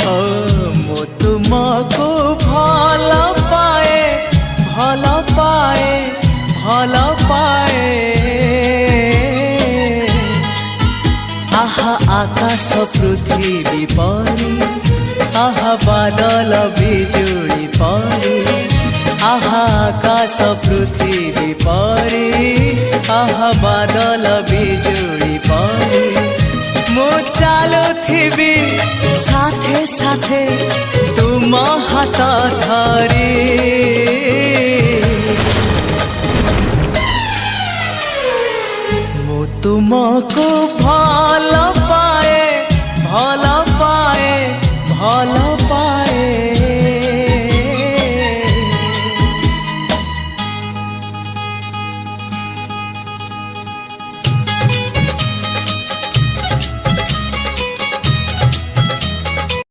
ओ मु तुमको भल पाए भल पाए भल पाए। आहा आकाश पृथ्वी परी आहा बादल बिजुली परी आहा आकाश पृथ्वी परी आहा बादल बिजुली परी। मु चालुथिबी साथे साथे तुम हाथ धरी। मु तुमको भल पाए भल पाए भल